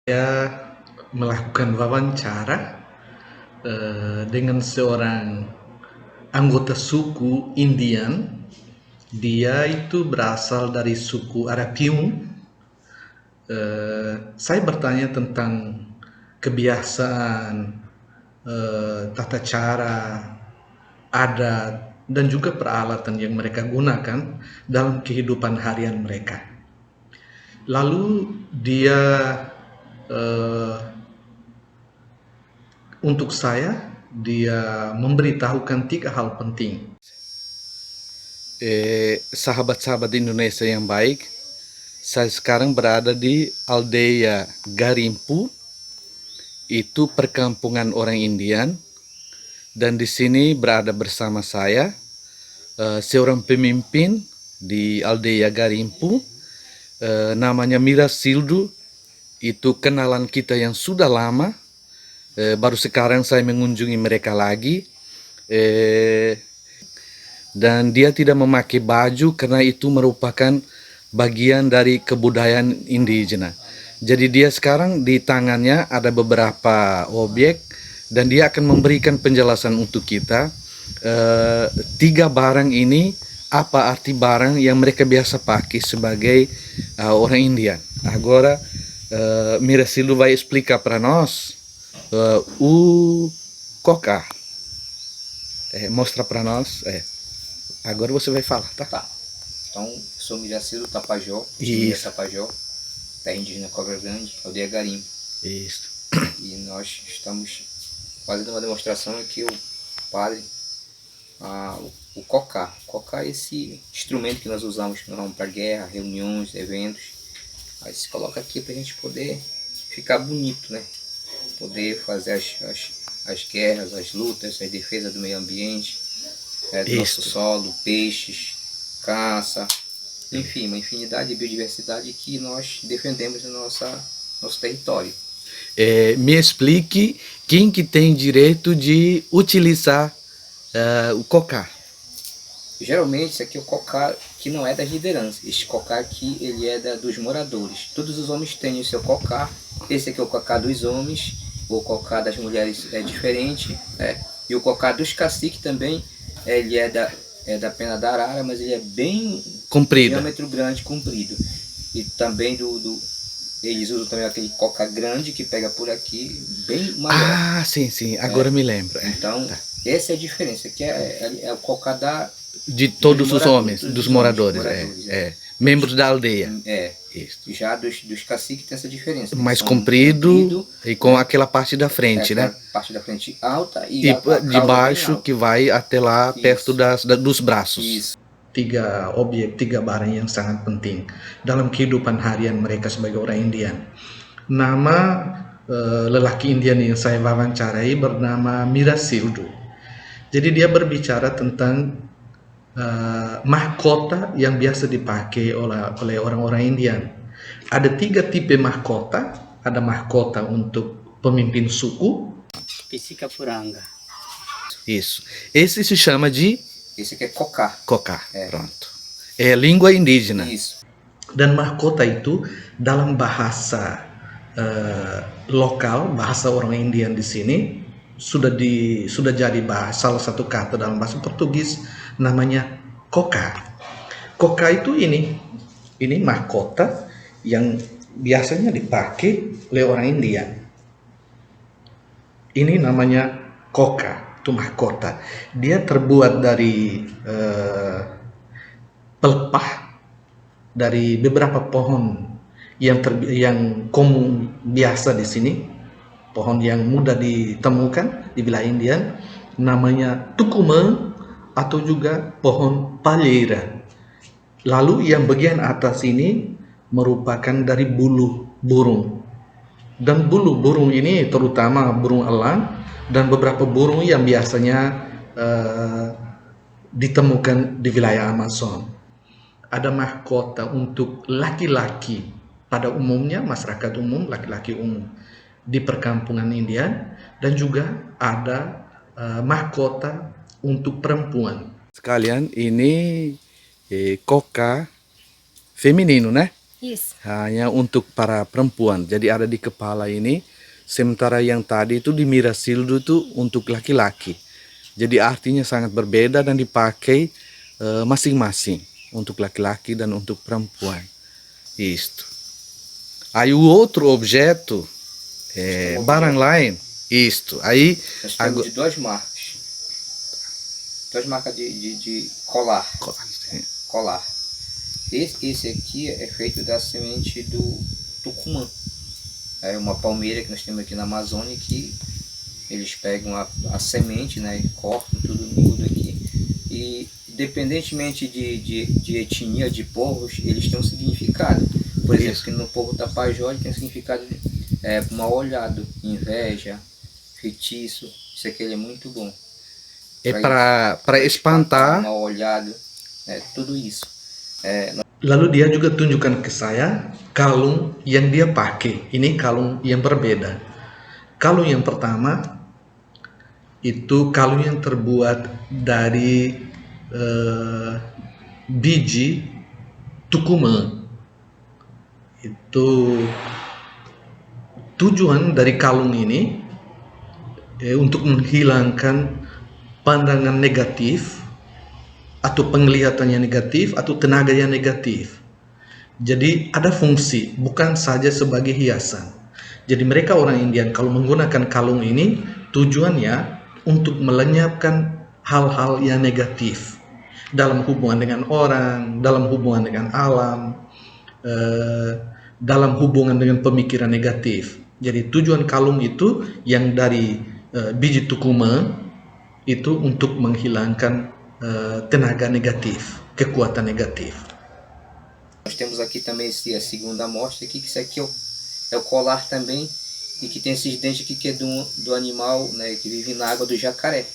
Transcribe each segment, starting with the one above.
Saya melakukan wawancara dengan seorang anggota suku Indian. Dia itu berasal dari suku Arapiung. Saya bertanya tentang kebiasaan, tata cara, adat, dan juga peralatan yang mereka gunakan dalam kehidupan harian mereka. Lalu dia eh, untuk saya, dia memberitahukan 3 hal penting. Sahabat-sahabat Indonesia yang baik, saya sekarang berada di Aldea Garimpu, itu perkampungan orang Indian, dan di sini berada bersama saya seorang pemimpin di Aldea Garimpu, namanya Mira Sildu. Itu kenalan kita yang sudah lama. Baru sekarang saya mengunjungi mereka lagi. Dan dia tidak memakai baju karena itu merupakan bagian dari kebudayaan Indigena. Jadi dia sekarang di tangannya ada beberapa objek dan dia akan memberikan penjelasan untuk kita. 3 barang ini, apa arti barang yang mereka biasa pakai sebagai orang Indian. Agora, Mira Silva vai explicar para nós o cocar. Mostra para nós. Agora você vai falar, tá? Tá. Então, sou Miracilo Tapajó, Isso. Tapajó, terra indígena Cobra Grande, aldeia Garimpo. Isso. E nós estamos fazendo uma demonstração aqui, o padre, o cocá. Cocá é esse instrumento que nós usamos para guerra, reuniões, eventos. Aí se coloca aqui para a gente poder ficar bonito, né? Poder fazer as guerras, as lutas, a defesa do meio ambiente, do nosso solo, peixes, caça, enfim, uma infinidade de biodiversidade que nós defendemos no nosso território. Me explique quem que tem direito de utilizar o cocá. Geralmente, isso aqui é o cocá que não é das lideranças. Este cocá aqui, ele é dos moradores. Todos os homens têm o seu cocá. Esse aqui é o cocá dos homens. O cocá das mulheres é diferente. E o cocá dos caciques também, ele é da pena da arara, mas ele é bem comprido, diâmetro grande, comprido. E também eles usam também aquele cocá grande que pega por aqui, bem maior. Ah, sim, sim, agora me lembro. Então, tá. Essa é a diferença, que é o cocá de todos os homens, dos moradores, membros da aldeia. Isso. Já dos caciques tem essa diferença. Mais comprido e com aquela parte da frente, né? Parte da frente alta e de baixo que vai até lá perto dos braços. Isso. 3 objek, 3 barang yang sangat penting dalam kehidupan harian mereka sebagai orang Indian. Nama lelaki Indian yang saya wawancarai bernama Mira Sildu. Jadi dia berbicara tentang mahkota yang biasa dipakai oleh orang-orang Indian. Ada 3 tipe mahkota. Ada mahkota untuk pemimpin suku. Piscicapuranga. Isso. Esse se chama de... Esse aqui é cocá. Cocá, pronto. É língua indígena. Isso. Dan mahkota itu dalam bahasa lokal, bahasa orang Indian di sini sudah jadi salah satu kata dalam bahasa Portugis, namanya coca. Coca itu ini mahkota yang biasanya dipakai oleh orang Indian. Ini namanya coca, itu mahkota. Dia terbuat dari pelepah dari beberapa pohon yang komum biasa di sini, pohon yang mudah ditemukan di wilayah Indian, namanya tukume atau juga pohon palera. Lalu yang bagian atas ini merupakan dari bulu burung. Dan bulu burung ini terutama burung elang dan beberapa burung yang biasanya ditemukan di wilayah Amazon. Ada mahkota untuk laki-laki, pada umumnya masyarakat umum, laki-laki umum di perkampungan Indian, dan juga ada mahkota untuk perempuan. Sekalian, ini coca feminino, né? Isso. hanya untuk para perempuan. Jadi ada di kepala ini, sementara yang tadi itu di Mirasildo itu untuk laki-laki. Jadi artinya sangat berbeda dan dipakai masing-masing untuk laki-laki dan untuk perempuan. Isto. Aí o outro objeto é barang lain. Isto. Aí Nós temos de duas marcas. Duas marcas de colar. Colar. Esse aqui é feito da semente do tucumã. É uma palmeira que nós temos aqui na Amazônia que eles pegam a semente, né, e cortam tudo miúdo aqui. E independentemente de etnia, de povos, eles têm um significado. Por exemplo, que no povo Tapajós tem um significado mal olhado, inveja, feitiço. Isso aqui ele é muito bom. é para espantar. Mal olhado, tudo isso. Lalu dia juga tunjukkan ke saya kalung yang dia pakai. Ini kalung yang berbeda. Kalung yang pertama itu kalung yang terbuat dari biji tucumã. Itu tujuan dari kalung ini untuk menghilangkan pandangan negatif atau penglihatan yang negatif atau tenaga yang negatif. Jadi ada fungsi, bukan saja sebagai hiasan. Jadi mereka orang Indian kalau menggunakan kalung ini tujuannya untuk melenyapkan hal-hal yang negatif dalam hubungan dengan orang, dalam hubungan dengan alam, dalam hubungan dengan pemikiran negatif. Jadi tujuan kalung itu yang dari biji tucumã itu untuk menghilangkan tenaga negatif, kekuatan negatif. Nós temos aqui também a segunda amostra aqui, que isso aqui é o colar também, e que tem esses dentes aqui que é do animal, né, que vive na água do jacaré.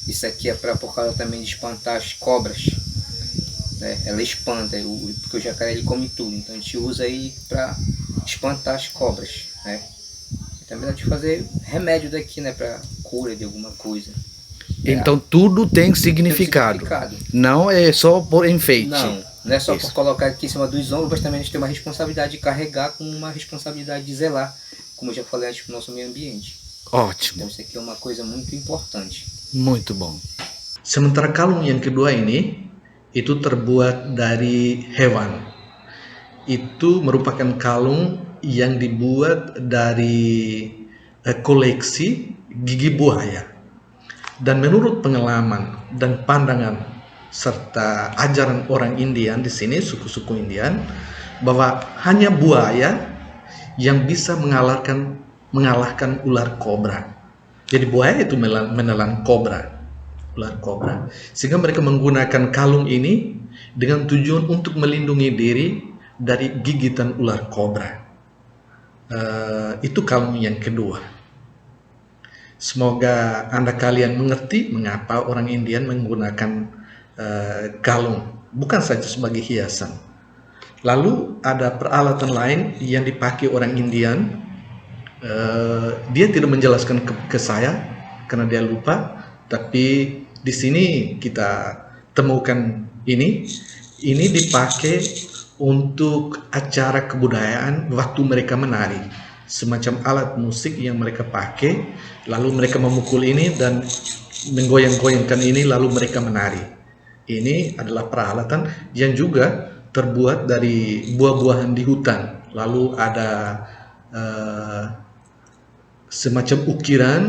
Isso aqui é por causa também de espantar as cobras, né? Ela espanta, porque o jacaré ele come tudo, então a gente usa aí para espantar as cobras, né? E também dá de fazer remédio daqui, né, para cura de alguma coisa. Então tudo tem significado. Não é só por enfeite. Não é só por colocar aqui em cima dos ombros, mas também a gente tem uma responsabilidade de carregar, com uma responsabilidade de zelar, como eu já falei antes, para o nosso meio ambiente. Ótimo. Então isso aqui é uma coisa muito importante. Muito bom. Sementara kalung yang kedua ini itu terbuat dari hewan. Itu merupakan kalung yang dibuat dari koleksi gigi buaya. Dan menurut pengalaman dan pandangan serta ajaran orang Indian di sini, suku-suku Indian, bahwa hanya buaya yang bisa mengalahkan ular kobra. Jadi buaya itu menelan kobra, ular kobra. Sehingga mereka menggunakan kalung ini dengan tujuan untuk melindungi diri dari gigitan ular kobra. Itu kalung yang kedua. Semoga Anda kalian mengerti mengapa orang Indian menggunakan kalung, bukan saja sebagai hiasan. Lalu ada peralatan lain yang dipakai orang Indian. Dia tidak menjelaskan ke saya karena dia lupa, tapi di sini kita temukan ini dipakai untuk acara kebudayaan waktu mereka menari. Semacam alat musik yang mereka pakai, lalu mereka memukul ini dan menggoyang-goyangkan ini, lalu mereka menari. Ini adalah peralatan yang juga terbuat dari buah-buahan di hutan. Lalu ada semacam ukiran,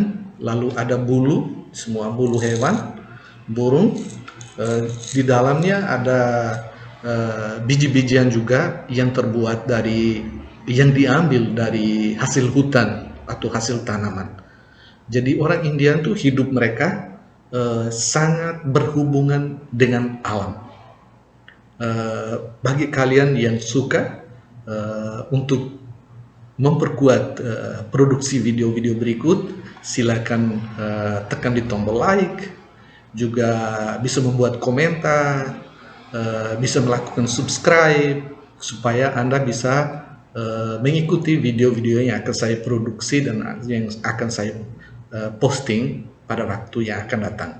lalu ada bulu, semua bulu hewan, burung. Di dalamnya ada biji-bijian juga yang terbuat yang diambil dari hasil hutan atau hasil tanaman. Jadi orang Indian tuh hidup mereka sangat berhubungan dengan alam. Bagi kalian yang suka untuk memperkuat produksi video-video berikut, silakan tekan di tombol like, juga bisa membuat komentar, bisa melakukan subscribe supaya Anda bisa mengikuti video-video yang akan saya produksi dan yang akan saya posting pada waktu yang akan datang.